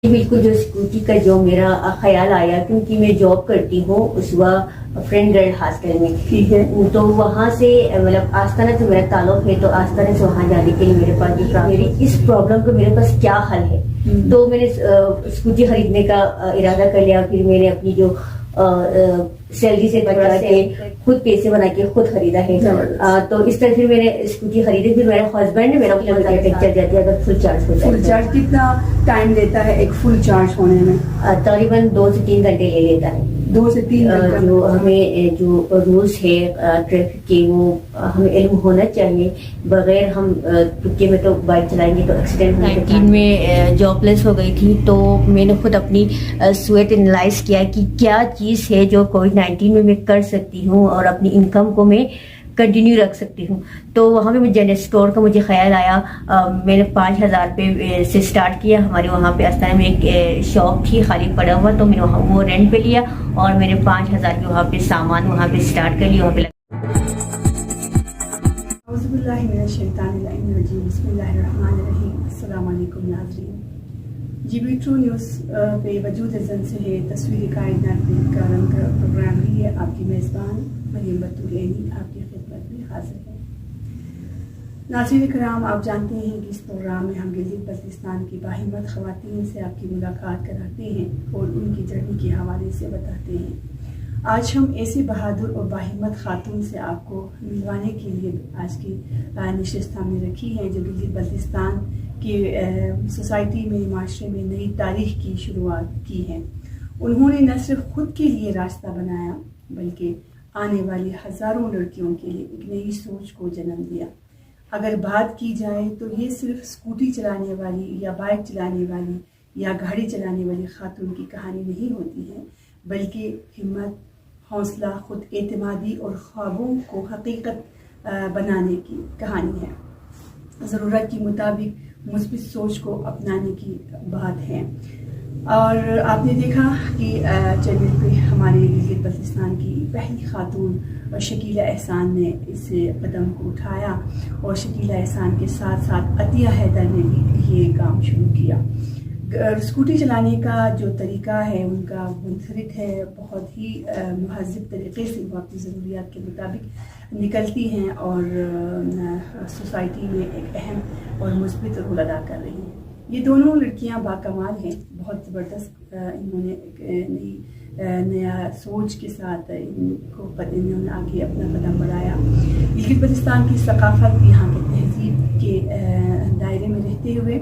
بالکل جو اسکوٹی کا جو میرا خیال آیا کیونکہ میں جاب کرتی ہوں اس وقت فرینڈ گرل ہاسٹل میں، ٹھیک ہے، تو وہاں سے مطلب آستانہ سے میرا تعلق ہے، تو آستانہ سے وہاں جانے کے لیے میرے پاس میری اس پرابلم کا میرے پاس کیا حل ہے، تو میں نے اسکوٹی خریدنے کا ارادہ کر لیا. پھر میں نے اپنی جو سیلری سے بچا کے خود پیسے بنا کے خود خریدا ہے. تو اس طرح پھر میں نے اسکوٹی خریدی. پھر میرا ہسبینڈ نے میرا فل چل جاتی ہے اگر فل چارج ہو جائے. فل چارج کتنا ٹائم لیتا ہے ایک فل چارج ہونے میں؟ تقریباً 2 سے 3 گھنٹے لے لیتا ہے. 2 سے 3 گھنٹے. جو ہمیں جو رولس ہے ٹریفک کے وہ ہمیں علم ہونا چاہیے. بغیر ہم تکے میں تو بائک چلائیں گے تو ایکسیڈنٹ. 19 میں جاب لیس ہو گئی تھی تو میں نے خود اپنی سویٹ انالائز کیا کہ کیا چیز ہے جو کووڈ-19 میں کر سکتی ہوں اور اپنی انکم کو میں کنٹینیو رکھ سکتی ہوں. تو وہاں پہ مجھے جنرل اسٹور کا مجھے خیال آیا. میں نے 5,000 روپے سے اسٹارٹ کیا. ہمارے وہاں پہ آستانہ میں ایک شاپ تھی خالی پڑا ہوا، تو میں نے وہاں وہ رینٹ پہ لیا اور میں نے 5,000 کے وہاں پہ سامان وہاں پہ اسٹارٹ کر لیا. وہاں پہ اعوذ باللہ من الشیطان الرجیم. بسم اللہ الرحمن الرحیم. السلام علیکم ناظرین. GB True نیوز پہ وجود زن سے ہے تصویری کائنات کا رنگ پروگرام بھی ہے. آپ کی میزبان مریم بطول عینی آپ کی خدمت میں حاضر ہے. ناظرین کرام، آپ جانتے ہیں کہ اس پروگرام میں ہم گلگت بلتستان کی باہمت خواتین سے آپ کی ملاقات کراتے ہیں اور ان کی جرنی کے حوالے سے بتاتے ہیں. آج ہم ایسی بہادر اور باہمت خاتون سے آپ کو ملوانے کے لیے آج کی نشست ہم نے رکھی ہے، جو گلگت بلتستان کی سوسائٹی میں، معاشرے میں نئی تاریخ کی شروعات کی ہے. انہوں نے نہ صرف خود کے لیے راستہ بنایا بلکہ آنے والی ہزاروں لڑکیوں کے لیے ایک نئی سوچ کو جنم دیا. اگر بات کی جائے تو یہ صرف اسکوٹی چلانے والی یا بائک چلانے والی یا گاڑی چلانے والی خاتون کی کہانی نہیں ہوتی ہے، بلکہ ہمت، حوصلہ، خود اعتمادی اور خوابوں کو حقیقت بنانے کی کہانی ہے. ضرورت کے مطابق مثبت سوچ کو اپنانے کی بات ہے. اور آپ نے دیکھا کہ چینل پہ ہمارے گلگت بلتستان کی پہلی خاتون شکیلہ احسان نے اس قدم کو اٹھایا، اور شکیلہ احسان کے ساتھ ساتھ عطیہ حیدر نے بھی یہ کام شروع کیا. اسکوٹی چلانے کا جو طریقہ ہے ان کا منفرد ہے، بہت ہی مہذب طریقے سے وہ اپنی ضروریات کے مطابق نکلتی ہیں اور سوسائٹی میں ایک اہم اور مثبت رول ادا کر رہی ہیں. یہ دونوں لڑکیاں باکمال ہیں، بہت زبردست. انہوں نے ایک نیا سوچ کے ساتھ انہوں نے آگے اپنا قدم بڑھایا. گلگت بلتستان کی ثقافت، یہاں کے تہذیب کے دائرے میں رہتے ہوئے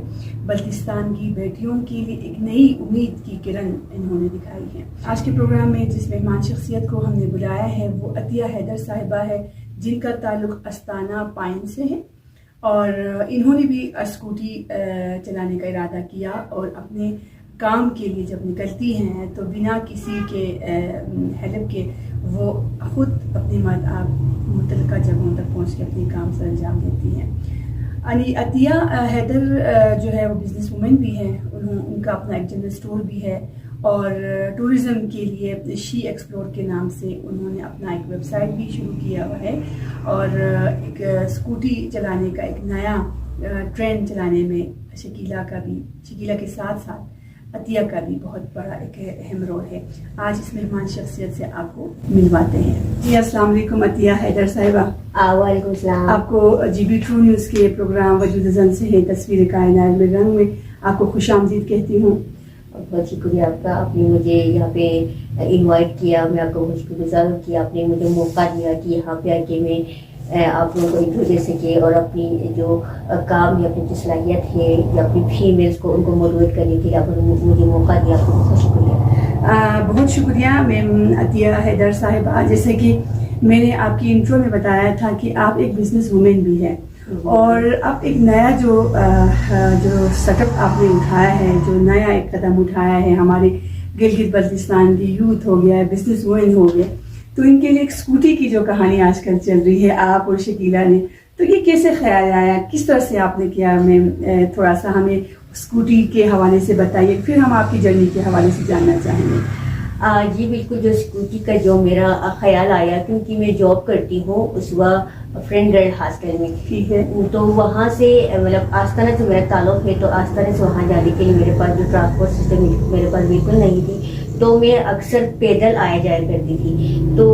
بلتستان کی بیٹیوں کے لیے ایک نئی امید کی کرن انہوں نے دکھائی ہے. آج کے پروگرام میں جس مہمان شخصیت کو ہم نے بلایا ہے وہ عطیہ حیدر صاحبہ ہے، جن کا تعلق آستانہ پائن سے ہے، اور انہوں نے بھی اسکوٹی چلانے کا ارادہ کیا اور اپنے کام کے لیے جب نکلتی ہیں تو بنا کسی کے ہیلپ کے وہ خود اپنی متعلقہ جگہوں تک پہنچ کے اپنے کام سے انجام دیتی ہیں. عطیہ حیدر جو ہے وہ بزنس وومن بھی ہے. ان کا اپنا ایک جنرل اسٹور بھی ہے، اور ٹورزم کے لیے شی ایکسپلور کے نام سے انہوں نے اپنا ایک ویب سائٹ بھی شروع کیا ہوا ہے، اور ایک اسکوٹی چلانے کا ایک نیا ٹرینڈ چلانے میں شکیلہ کے ساتھ ساتھ عطیہ کا بھی بہت بڑا ایک اہم رول ہے. آج اس مہمان شخصیت سے آپ کو ملواتے ہیں. جی السلام علیکم عطیہ حیدر صاحبہ. وعلیکم السلام. آپ کو GB True نیوز کے پروگرام وجود زن سے ہے تصویر کائنات میں رنگ میں آپ کو خوش آمدید کہتی ہوں. بہت شکریہ آپ کا، آپ نے مجھے یہاں پہ انوائٹ کیا. میں آپ کو شکر گزار ہوں کہ آپ نے مجھے موقع دیا کہ یہاں پہ آ کے میں آپ لوگوں کو انٹرو دے سکے اور اپنی جو کام یا اپنی جو صلاحیت ہے یا اپنی فیمیلس کو ان کو موٹیویٹ کرنے کے لیے آپ نے مجھے موقع دیا. آپ کو بہت شکریہ. بہت شکریہ میم عطیہ حیدر صاحبہ. جیسے کہ میں نے آپ کی انٹرو میں بتایا تھا کہ آپ ایک بزنس وومن بھی ہے، اور اب ایک نیا جو سیٹ اپ آپ نے اٹھایا ہے، جو نیا ایک قدم اٹھایا ہے ہمارے گلگت بلتستان کی یوتھ ہو گیا ہے، بزنس وومن ہو گیا، تو ان کے لیے ایک اسکوٹی کی جو کہانی آج کل چل رہی ہے آپ اور شکیلہ نے، تو یہ کیسے خیال آیا، کس طرح سے آپ نے کیا؟ میں تھوڑا سا ہمیں اسکوٹی کے حوالے سے بتائیے، پھر ہم آپ کی جرنی کے حوالے سے جاننا چاہیں گے. جی بالکل، جو اسکوٹی کا جو میرا خیال آیا، کیونکہ میں جاب کرتی ہوں اس وقت فرینڈ گرل ہاسٹل میں، ٹھیک ہے، تو وہاں سے مطلب آستانہ سے میرا تعلق ہے، تو آستانہ سے وہاں جانے کے لیے میرے پاس جو ٹرانسپورٹ سسٹم میرے پاس بالکل نہیں تھی، تو میں اکثر پیدل آیا جایا کرتی تھی. تو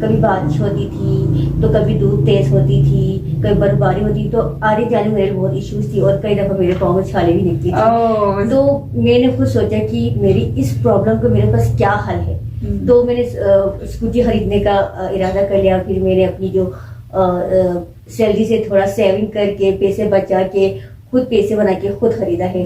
کبھی بارش ہوتی تھی تو کبھی دھوپ تیز ہوتی تھی، کبھی برف باری ہوتی، تو آنے جانے میں میرے بہت ایشوز تھی، اور کئی دفعہ میرے پاؤں میں چھالے بھی نکلتی تھی. تو میں نے خود سوچا کہ میری اس پرابلم کا میرے پاس کیا حل ہے. تو میں نے اسکوٹی خریدنے کا ارادہ کر لیا. پھر میں نے اپنی جو سیلری سے تھوڑا سیونگ کر کے پیسے بچا کے خود پیسے بنا کے خود خریدا ہے.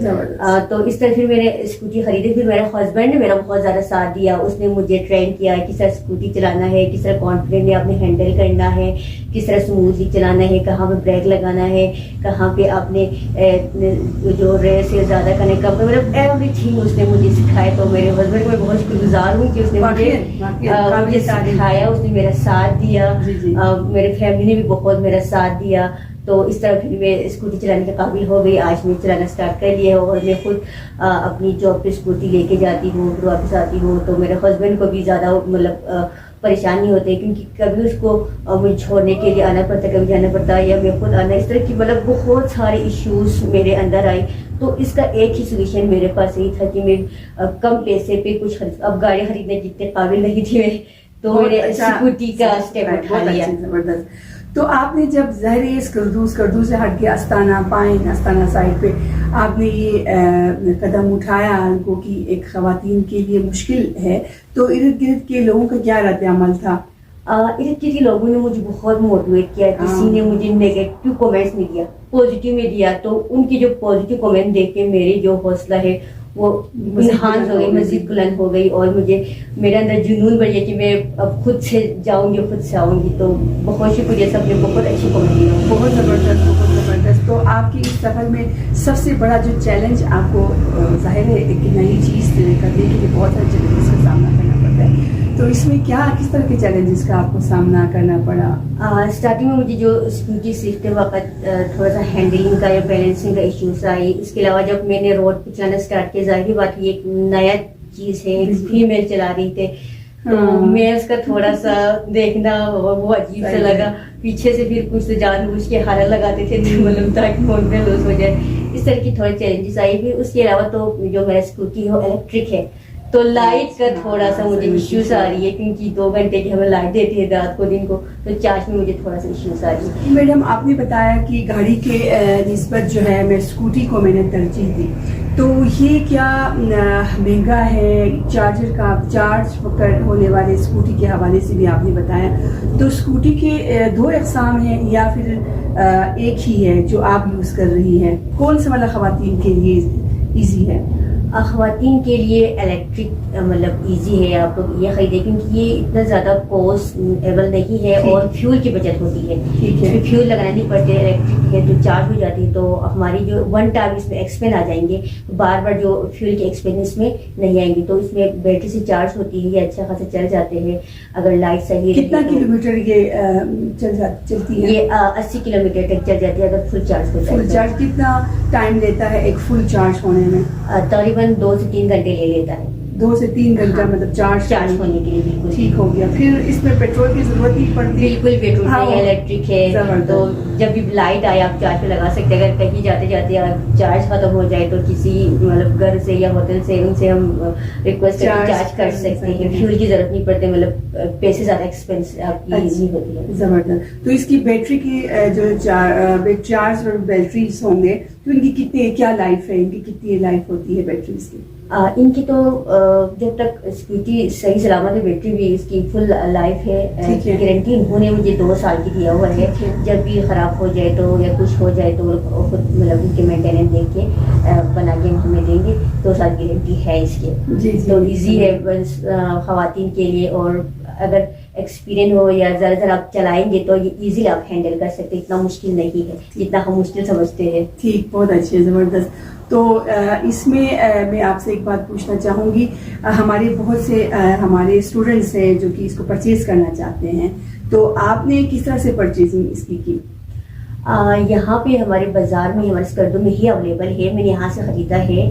تو اس طرح پھر میں نے اسکوٹی خریدی. پھر میرا ہسبینڈ نے میرا بہت زیادہ ساتھ دیا، اس نے مجھے ٹرین کیا کس طرح اسکوٹی چلانا ہے، کس طرح کانفیڈنٹلی آپ نے ہینڈل کرنا ہے، کس طرح اسموتھلی چلانا ہے، کہاں پہ بریک لگانا ہے، کہاں پہ آپ نے جو ریس ہے زیادہ کرنے کا، مطلب ایوری تھنگ اس نے مجھے سکھایا. تو میرے ہسبینڈ کو میں بہت شکر گزار ہوں کہ اس نے مجھے سکھایا، اس نے میرا ساتھ دیا. میرے فیملی نے بھی بہت میرا ساتھ دیا. تو اس طرح پھر میں اسکوٹی چلانے کے قابل ہو گئی. آج میں چلانا اسٹارٹ کر لیا ہے، اور میں خود اپنی جاب پہ اسکوٹی لے کے جاتی ہوں، پھر واپس آتی ہوں. تو میرے ہسبینڈ کو بھی زیادہ مطلب پریشانی ہوتی ہے، کیونکہ کبھی اس کو مجھے چھوڑنے کے لیے آنا پڑتا ہے، کبھی جانا پڑتا ہے، یا میں خود آنا. اس طرح کی مطلب بہت سارے ایشوز میرے اندر آئے. تو اس کا ایک ہی سولوشن میرے پاس یہی تھا کہ میں کم پیسے پہ کچھ اب گاڑی خریدنے کی اتنے قابل نہیں تھی میں، تو میں نے اسکوٹی کا اسٹیپ اٹھا لیا. تو آپ نے جب ظاہر اسکردو سے ہٹ کے آستانہ سائڈ پہ آپ نے یہ قدم اٹھایا کو کہ ایک خواتین کے لیے مشکل ہے، تو ارد گرد کے لوگوں کا کیا رد عمل تھا؟ ارد گرد کے لوگوں نے مجھے بہت موٹیویٹ کیا. کسی نے مجھے نیگیٹو کامنٹس نہیں دیا، پازیٹیو میں دیا. تو ان کی جو پازیٹیو کامنٹ دیکھ کے میری جو حوصلہ ہے وہ انہانس ہو گئی، مزید بلند ہو گئی، اور مجھے میرے اندر جنون بڑھ گیا کہ میں اب خود سے جاؤں گی، خود سے آؤں گی. تو بہت شکریہ، سب نے بہت اچھی کامنٹ دی. بہت زبردست. تو آپ کی اس سفر میں سب سے بڑا جو چیلنج آپ کو ظاہر ہے ایک نئی چیز کرنے کے لیے بہت سارے چیلنجز کا سامنا کرنا پڑتا ہے، تو اس میں کس طرح کے چیلنجز کا آپ کو سامنا کرنا پڑا؟ اسٹارٹنگ میں مجھے جو اسکوٹی سیکھتے وقت تھوڑا سا ہینڈلنگ کا یا بیلنسنگ کا ایشوز آئی. اس کے علاوہ جب میں نے روڈ پہ چلانا اسٹارٹ کیا، ظاہری بات یہ ایک نیا چیز ہے، ایک فیمیل چلا رہی تھے، تو میں اس کا تھوڑا سا دیکھنا وہ عجیب سا لگا. پیچھے سے پھر کچھ جان بوجھ کے حالت لگاتے تھے مطلب تاکہ کانفیڈنس لوس ہو جائے. اس طرح کی تھوڑے چیلنجز آئی. پھر اس کے علاوہ تو جو میرا اسکوٹی ہے وہ الیکٹرک ہے، تو لائٹ کا تھوڑا سا مجھے ایشوز آ رہی ہے، کیونکہ 2 گھنٹے کی ہمیں لائٹ دیتی ہے رات کو دن کو، تو چارج میں مجھے تھوڑا سا ایشوز آ رہی ہے. میڈم آپ نے بتایا کہ گاڑی کے نسبت جو ہے میں اسکوٹی کو میں نے ترجیح دی، تو یہ کیا مہنگا ہے؟ چارجر کا چارج ہونے والے اسکوٹی کے حوالے سے بھی آپ نے بتایا. تو اسکوٹی کے 2 اقسام ہیں یا پھر ایک ہی ہے جو آپ یوز کر رہی ہیں؟ کون سا والا خواتین کے لیے ایزی ہے؟ خواتین کے لیے الیکٹرک مطلب ایزی ہے، آپ لوگ یہ خریدیں، کیونکہ یہ اتنا زیادہ کوسٹ ایبل نہیں ہے اور فیول کی بچت ہوتی ہے. فیول لگانا نہیں پڑتے، الیکٹرک ہے تو چارج ہو جاتی ہے. تو ہماری جو 1 ٹائم اس میں ایکسپین آ جائیں گے، بار بار جو فیول کے ایکسپین اس میں نہیں آئیں گے. تو اس میں بیٹری سے چارج ہوتی ہے، یہ اچھا خاصا چل جاتے ہیں اگر لائٹ صحیح. کتنا کلومیٹر یہ چلتی ہے؟ یہ 80 کلومیٹر تک چل جاتی ہے اگر فل چارج ہو جائے. فل چارج کتنا ٹائم لیتا ہے ایک فل چارج ہونے میں؟ تقریباً 2 سے 3 گھنٹے لے لیتا ہے. 2 سے 3 گھنٹہ مطلب چارج ہونے کے لیے. بالکل ٹھیک ہو گیا. پھر اس میں پیٹرول کی ضرورت نہیں پڑتی؟ بالکل پیٹرول نہیں ہے، الیکٹرک ہے. تو جب بھی لائٹ آئے آپ چارج پہ لگا سکتے ہیں. اگر کہیں جاتے جاتے چارج ختم ہو جائے تو کسی مطلب گھر سے یا ہوٹل سے ان سے ہم ریکویسٹ چارج کر سکتے ہیں. فیول کی ضرورت نہیں پڑتی، مطلب پیسے زیادہ ایکسپینس آپ کی نہیں ہوتی ہے. زبردست. تو اس کی بیٹری کی جو چارج اور بیٹریز ہوں گے تو ان کی کیا لائف ہے؟ ان کی کتنی لائف ہوتی ہے بیٹریز کی؟ ان کی تو جب تک اسکوٹی صحیح سلامت ہے، بیٹری بھی اس کی فل لائف ہے. گارنٹی انہوں نے مجھے 2 سال کی دیا ہوا ہے. جب بھی خراب ہو جائے تو یا کچھ ہو جائے تو خود مطلب ان کے مینٹیننس دیکھ کے بنا کے ہمیں دیں گے. 2 سال کی گارنٹی ہے اس کے. تو ایزی ہے خواتین کے لیے، اور اگر ایکسپیرئنس ہو یا ذرا ذرا آپ چلائیں گے تو یہ ایزیلی آپ ہینڈل کر سکتے. اتنا مشکل نہیں ہے جتنا ہم مشکل سمجھتے ہیں. ٹھیک، بہت اچھے، زبردست. تو اس میں میں آپ سے ایک بات پوچھنا چاہوں گی. ہمارے بہت سے ہمارے اسٹوڈنٹس ہیں جو کہ اس کو پرچیز کرنا چاہتے ہیں، تو آپ نے کس طرح سے پرچیزنگ اس کی؟ یہاں پہ ہمارے بازار میں ہمارے اسکردو میں ہی اویلیبل ہے. میں نے یہاں سے خریدا ہے.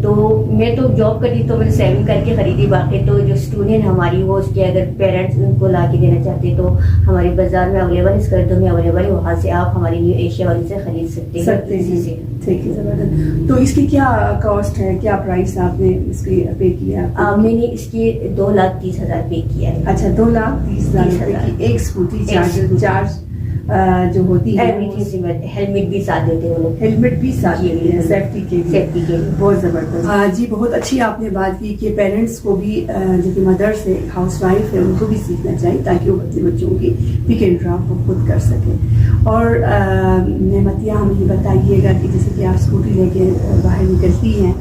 تو میں تو جاب کرتی تو میں نے سیونگ کر کے خریدی. باقی تو جو اسٹوڈنٹ ہماری وہ اس کے اگر پیرنٹس ان کو لا کے دینا چاہتے تو ہمارے بازار میں اویلیبل ہے, اسکردو میں اویلیبل ہے. وہاں سے آپ ہماری نیو ایشیا والی سے خرید سکتے ہیں. ٹھیک ہے, زبردست. تو اس کی کیا کاسٹ ہے, کیا پرائس آپ نے اس کی پے کیا؟ میں نے اس کی 2,30,000 پے کیا ہے. اچھا, 2,30,000 کی ایک اسکوٹی چارج جو ہوتی ہے. ہیلمٹ بھی ساتھ دیتے ہیں, ہیلمٹ بھی ساتھ دیتے ہیں سیفٹی کے لیے. بہت زبردست. جی بہت اچھی آپ نے بات کی کہ پیرنٹس کو بھی جو کہ مدرس ہے, ہاؤس وائف ہے, ان کو بھی سیکھنا چاہیے تاکہ وہ اپنے بچوں کی پک اینڈ ڈراپ کو خود کر سکیں. اور نعمتیہ ہمیں یہ بتائیے گا کہ جیسے کہ آپ اسکوٹی لے کے باہر نکلتی ہیں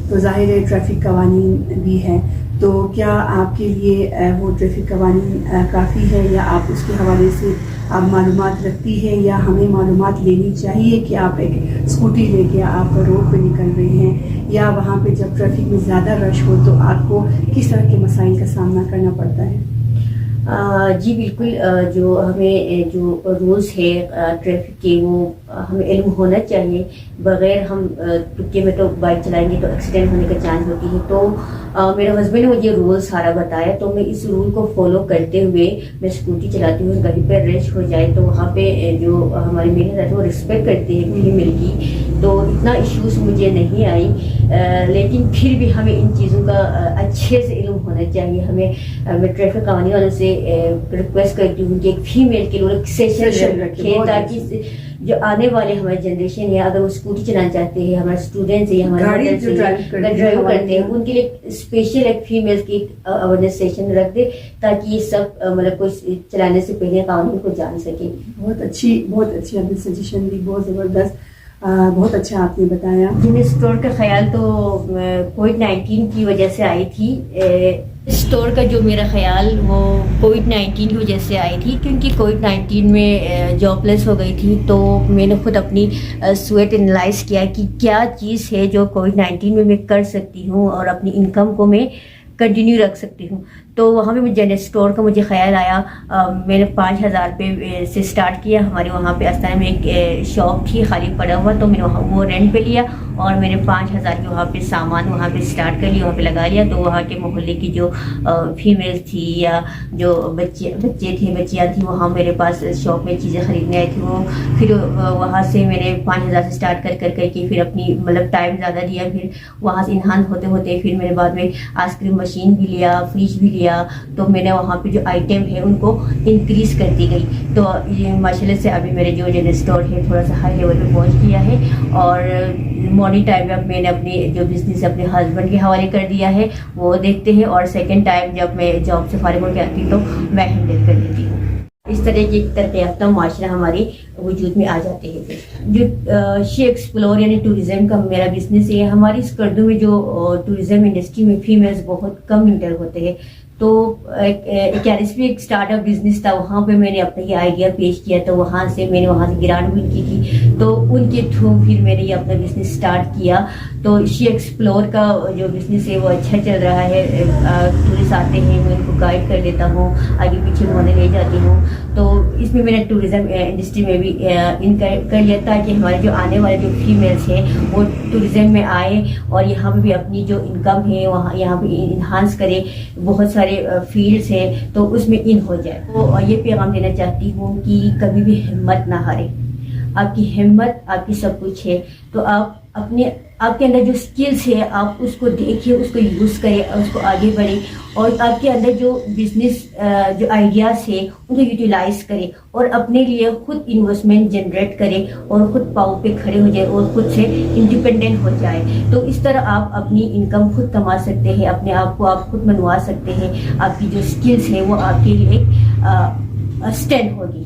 تو ظاہر ہے ٹریفک قوانین بھی ہے, تو کیا آپ کے لیے وہ ٹریفک قوانین کافی ہے یا آپ اس کے حوالے سے آپ معلومات رکھتی ہے, یا ہمیں معلومات لینی چاہیے کہ آپ ایک اسکوٹی لے کے آپ روڈ پہ نکل رہے ہیں, یا وہاں پہ جب ٹریفک میں زیادہ رش ہو تو آپ کو کس طرح کے مسائل کا سامنا کرنا پڑتا ہے؟ جی بالکل, جو ہمیں جو رولس ہے ٹریفک کے وہ ہمیں علم ہونا چاہیے. بغیر ہم تکے میں تو بائک چلائیں گے تو ایکسیڈنٹ ہونے کا چانس ہوتی ہے. تو میرے ہسبینڈ نے مجھے رول سارا بتایا, تو میں اس رول کو فالو کرتے ہوئے میں اسکوٹی چلاتی ہوں. کہیں پہ رش ہو جائے تو وہاں پہ جو ہمارے میرے رہتے ہیں وہ رسپیکٹ کرتے ہیں فیمیل کی, تو اتنا ایشوز مجھے نہیں آئی. لیکن پھر بھی ہمیں ان چیزوں کا اچھے سے علم ہونا چاہیے. میں ٹریفک قوانین والوں سے ریکویسٹ کرتی ہوں کہ ایک فیمیل کے لوگ سیشن رکھے تاکہ جو آنے والے ہماری جنریشن ہے, اگر وہ اسکوٹی چلانا چاہتے ہیں, ہمارے اسٹوڈینٹس ہیں, ہمارے ڈرائیو کرتے ہیں, ان کے لیے اسپیشل ایک فیمیل کی اویئرنیس سیشن رکھ دے تاکہ یہ سب مطلب کوئی چلانے سے پہلے قانون کو جان سکے. بہت اچھی آپ نے سجیشن دی, بہت زبردست, بہت اچھا آپ نے بتایا. اسٹور کا خیال تو کووڈ-19 کی وجہ سے آئی تھی. اسٹور کا جو میرا خیال وہ کووڈ-19 کی وجہ سے آئی تھی, کیونکہ کووڈ-19 میں جاب لیس ہو گئی تھی. تو میں نے خود اپنی سویٹ انالائز کیا کہ کیا چیز ہے جو کووڈ-19 میں کر سکتی ہوں اور اپنی انکم کو میں کنٹینیو رکھ سکتی ہوں. تو وہاں پہ مجھے اسٹور کا مجھے خیال آیا. میں نے 5,000 روپے سے اسٹارٹ کیا. ہمارے وہاں پہ استانا میں ایک شاپ تھی خالی پڑا ہوا, تو میں نے وہاں وہ رینٹ پہ لیا اور میں نے 5,000 کے وہاں پہ سامان وہاں پہ اسٹارٹ کر لیا, وہاں پہ لگا لیا. تو وہاں کے محلے کی جو فیمیل تھی یا جو بچے تھے بچیاں تھیں, وہاں میرے پاس شاپ میں چیزیں خریدنے آئی تھی. وہ پھر وہاں سے میں نے 5,000 سے اسٹارٹ کر کے پھر اپنی مطلب ٹائم زیادہ دیا. پھر وہاں سے انہانس ہوتے پھر میرے بعد میں آئس کریم مشین بھی لیا, فریج بھی لیا. تو میں نے وہاں پہ جو آئٹم ہے ان کو انکریز کرتی گئی. تو یہ ماشاءاللہ سے ابھی میرے جو اسٹور ہے تھوڑا سا ہائی لیول پہ پہنچ گیا ہے. اور مارننگ ٹائم میں اب میں نے اپنے جو بزنس اپنے ہسبینڈ کے حوالے کر دیا ہے, وہ دیکھتے ہیں. اور سیکنڈ ٹائم جب میں جاب سے فارغ ہو کے آتی تو میں ہینڈل کر لیتی ہوں. اس طرح کی ترقی یافتہ معاشرہ ہماری وجود میں آ جاتے ہیں. جو شی ایکسپلور یعنی ٹوریزم کا میرا بزنس ہے. ہماری اسکردو میں جو ٹوریزم انڈسٹری میں فیمیلز بہت کم انٹر ہوتے ہیں. تو ایک اسٹارٹ اپ بزنس تھا, وہاں پہ میں نے اپنا یہ آئیڈیا پیش کیا. تو وہاں سے میں نے وہاں سے گرانٹ ون کی تھی, تو ان کے تھرو پھر میں نے یہ اپنا بزنس اسٹارٹ کیا. تو شی ایکسپلور کا جو بزنس ہے وہ اچھا چل رہا ہے. ٹورسٹ آتے ہیں, میں ان کو گائیڈ کر دیتا ہوں, آگے پیچھے گھمانے لے جاتی ہوں. تو اس میں نے ٹوریزم انڈسٹری میں بھی ان کر لیا تاکہ ہمارے جو آنے والے جو فیمیلس ہیں وہ ٹوریزم میں آئیں اور یہاں پہ بھی اپنی جو انکم ہے وہاں یہاں پہ انہانس کرے. بہت سارے فیلڈس ہیں تو اس میں ان ہو جائے. تو یہ پیغام دینا چاہتی ہوں کہ کبھی بھی ہمت نہ ہارے. آپ کی ہمت آپ کی سب کچھ ہے. تو آپ کے اندر جو اسکلس ہے آپ اس کو دیکھیے, اس کو یوز کریں اور اس کو آگے بڑھیں. اور آپ کے اندر جو بزنس جو آئیڈیاز ہیں ان کو یوٹیلائز کریں اور اپنے لیے خود انویسٹمنٹ جنریٹ کریں اور خود پاؤں پہ کھڑے ہو جائیں اور خود سے انڈیپینڈنٹ ہو جائیں. تو اس طرح آپ اپنی انکم خود کما سکتے ہیں, اپنے آپ کو آپ خود منوا سکتے ہیں. آپ کی جو اسکلس ہیں وہ آپ کے لیے ایک اسٹینڈ ہوگی.